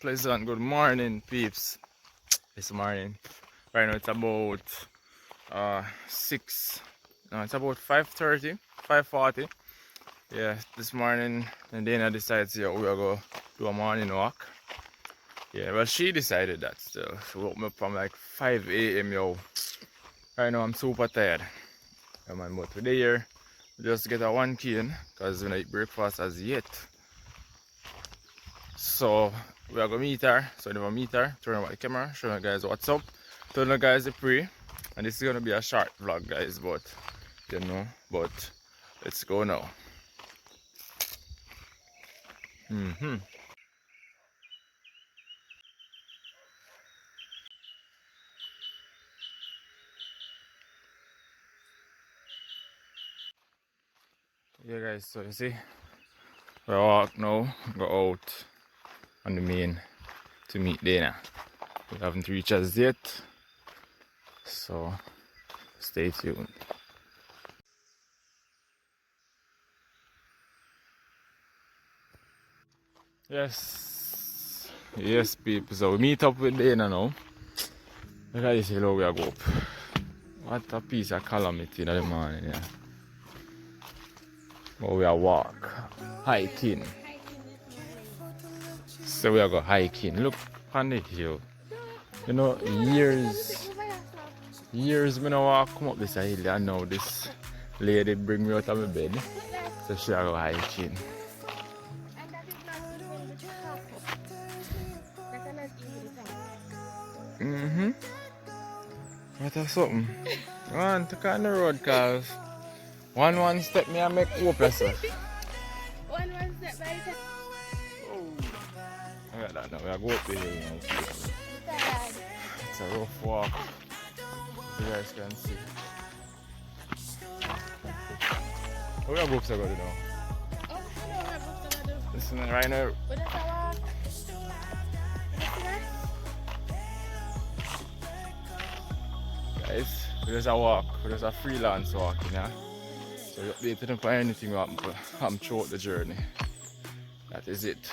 Pleasant good morning, peeps. This morning. Right now it's about 6. No, it's about 5:30, 5:40. Yeah, this morning and Dana decides we are going to do a morning walk. Yeah, well she decided that still. She woke me up from like 5 a.m. yo. Right now I'm super tired. Yeah, man, but today here we just get a 1 cane because we don't eat breakfast as yet. So we are gonna meet her. So never meet her. Turn on the camera, show you guys what's up. Tell you guys the pre. And this is gonna be a short vlog, guys, but you know, but let's go now. Yeah guys, so you see we walk now, go out on the main to meet Dana. We haven't reached us yet, so stay tuned. Yes people, so we meet up with Dana now. Look at this hill we are go up. What a piece of calamity in the morning, yeah. But we are walk, hiking. So we are go hiking. Look on the hill. You know, years when I walk come up this hill, and now this lady bring me out of my bed. So she are go hiking. What a something. Man, take on the road cause one step me and make hopeless. One step by step. I got that now. We are go up the hill now. It's a rough walk. You guys can see. Where are books are going now? Oh, I know what books are going to do. Listen, right now. But that's a walk. Guys, we just a walk. We just a freelance walking, yeah? So you update them for anything happen throughout the journey. That is it.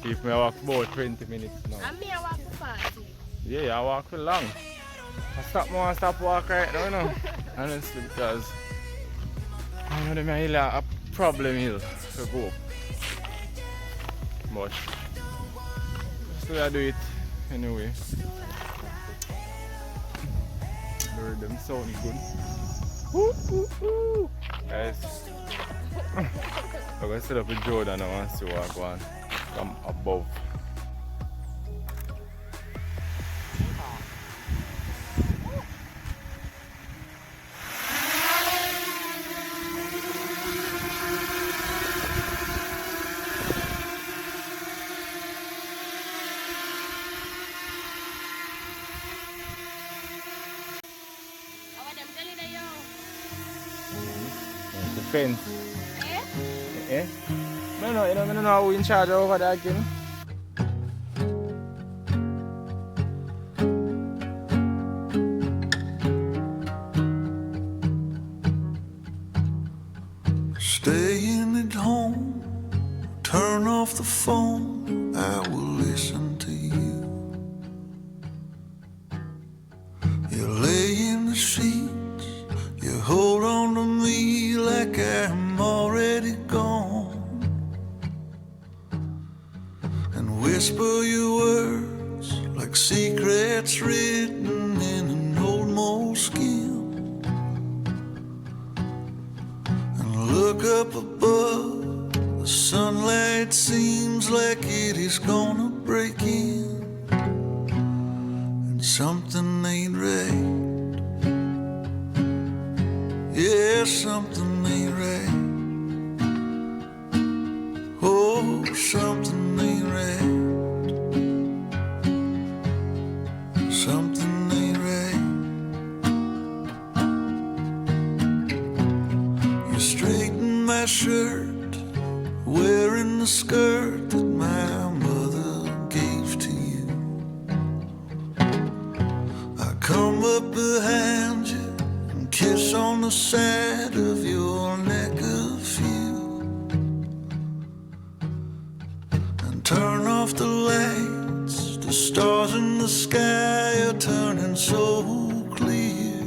Keep me walk about 20 minutes now. And me, I walk for 40. Yeah, I walk for long. I stop walk right now, you know. Honestly, because I know them hill are a problem hill to go up. But still I do it anyway. The rhythm sound good. Woo, woo, woo. Guys, I'm gonna set up with Jordan. I want to see what one from above. The fence. Eh? No, you don't know who in charge over there again. Staying at home, turn off the phone, I will listen to you. You lay in the sheets, you hold on to me like I'm already gone, and whisper your words like secrets written in an old moleskin. Look up above, the sunlight seems like it is gonna break in, and something ain't right. Yeah, something ain't right. Oh, something ain't right. Something ain't right. You straighten my shirt wearing the skirt that my mother gave to you. I come up behind you and kiss on the side of your neck a few, and turn off the lights. The stars in the sky are turning so clear,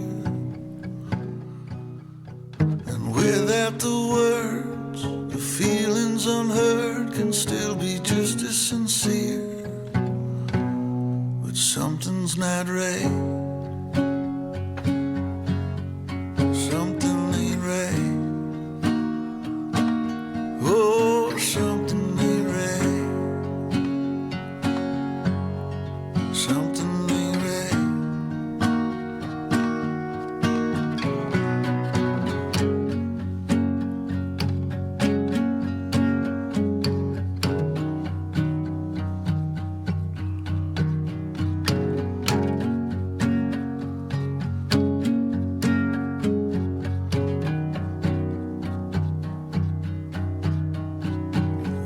and without the words, the feelings unheard can still be just as sincere. But something's not right. Something ain't right. Oh, something ain't right. Something ain't right.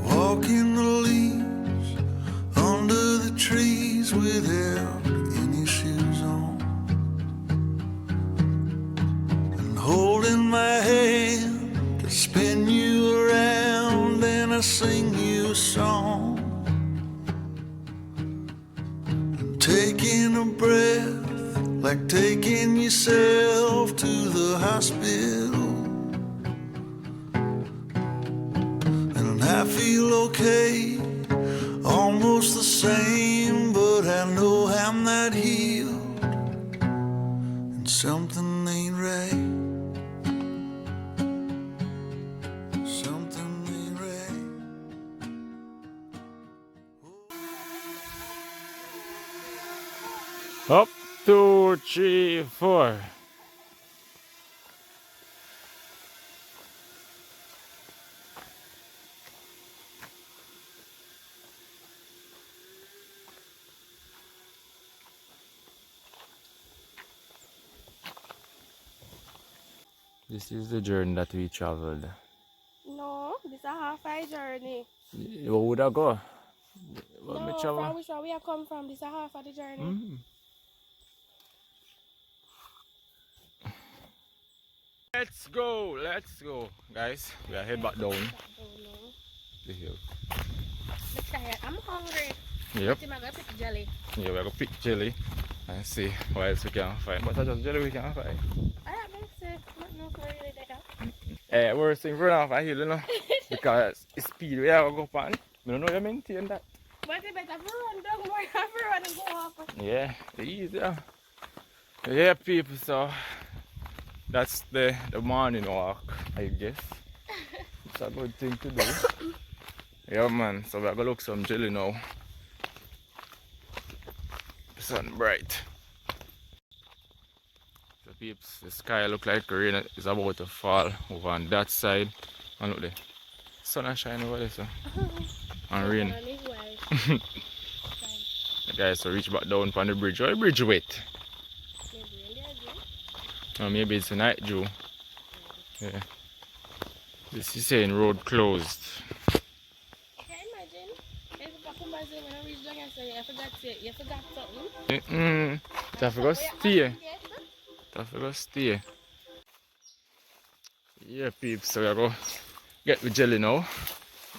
Walking the leaves under the trees without any shoes on, and holding my hand to spin you around, and I sing you a song, and taking a breath like taking yourself to the hospital. And I feel okay, almost the same, but I know I'm not healed, and something ain't right. Something ain't right. 2, 3, 4. This is the journey that we traveled. No, this is a half-hour journey. Where would I go? Where me No, travel? from which one we have come from, this is a half of the journey. Let's go, guys. We are head back down the hill. I'm tired. I'm hungry. Yep. I'm gonna pick jelly. Yeah, we're gonna pick jelly and see what else we can find. But that's just jelly we can find. I don't know if no really there. Worst thing for off a hill, you know, because it's speed we have to go up on. I don't know you maintain that. But it's better for run down more than for run and go up. Yeah, easier. Yeah, people, so that's the morning walk, I guess. It's a good thing to do. Yeah, man, so we're gonna look some jelly now. The sun bright. So peeps, the sky look like rain is about to fall over on that side. And look, the sun is shining over there, so. And rain. The guys so reach back down from the bridge. Oh, the bridge wet. Or maybe it's a night dew. Yeah. This is saying road closed. Can you imagine? If you come back when I reach down and say you forgot something. I forgot to stay. I forgot to stay. Yeah, peeps, so we're going to get the jelly now.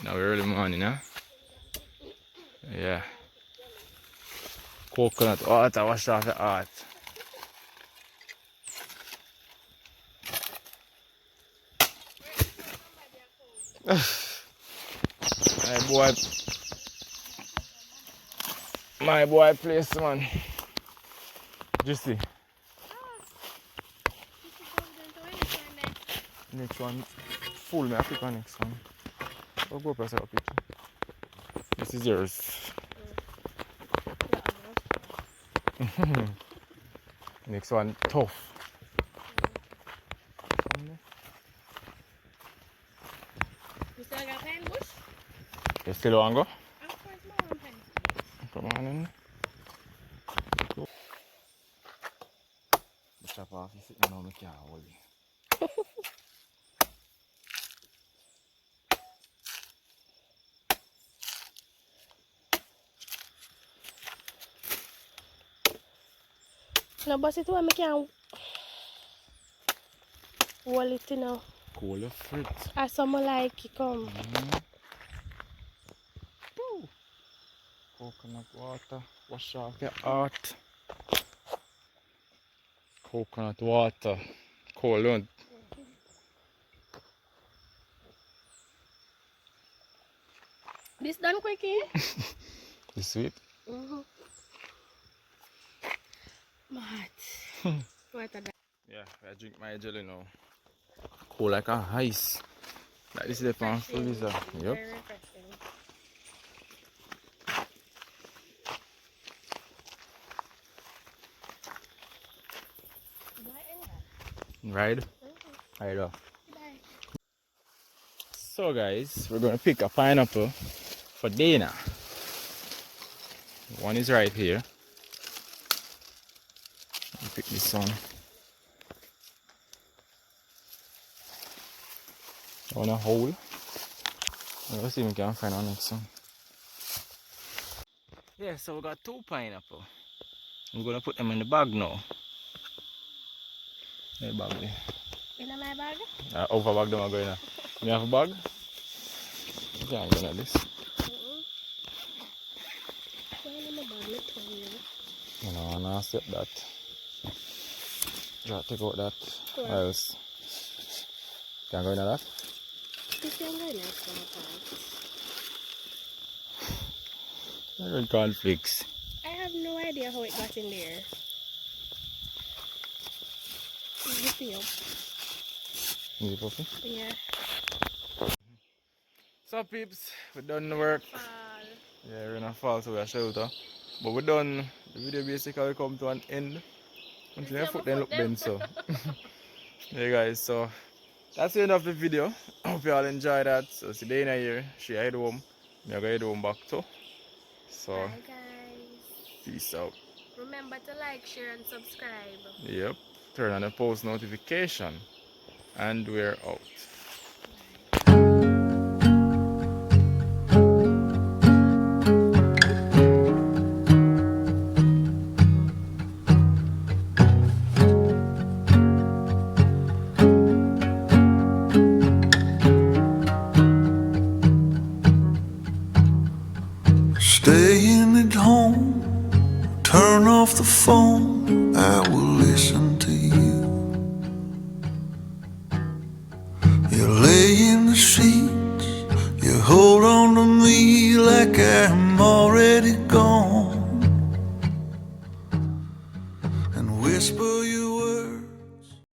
Now early morning, huh? Yeah. Coconut water, wash off the heart. My boy place, man. Just see. Next one, full me, I pick on next one. I'll go press a picture. This is yours. Next one, tough. You still got pen bush? You still want to go? Of course, more pen. Come on in. Go. Chop off, you sit down, I can't hold you. No, but it when me can hold it, you know. Cool your fruit. As someone like it come. Woo. Coconut water. Wash off your heart. Coconut water. Cold, don't. This done quickie? It's sweet. Mad. What a Yeah, I drink my jelly now. Cool like a ice. Like this is the pan freezer. Yep. Very refreshing. Ride? Ride off. So guys, we're gonna pick a pineapple for Dana. One is right here. I'll pick this one. On a hole. Let's see if we can find our next one. Yeah, so we got 2 pineapple. We're gonna put them in the bag now. The bag there. In my bag? Over bag them are going. You have a bag? You can't go like this. No, no, accept that. Just take out that. Or else. Can't go in that? This can go in that. I can't fix. I have no idea how it got in there. Zip it up. Zip up? Yeah. So peeps, we done the work. Yeah, we're in a fall, so we're shelter. But we done. The video basically come to an end. Until your foot then look bent, so. Yeah guys, so that's the end of the video. Hope you all enjoyed that. So see Dana here, she head home. Me I go head home back too. So Bye guys. peace out. Remember to like, share and subscribe. Yep. Turn on the post notification. And we're out. Staying at home, turn off the phone, I will listen to you. You lay in the sheets, you hold on to me like I'm already gone.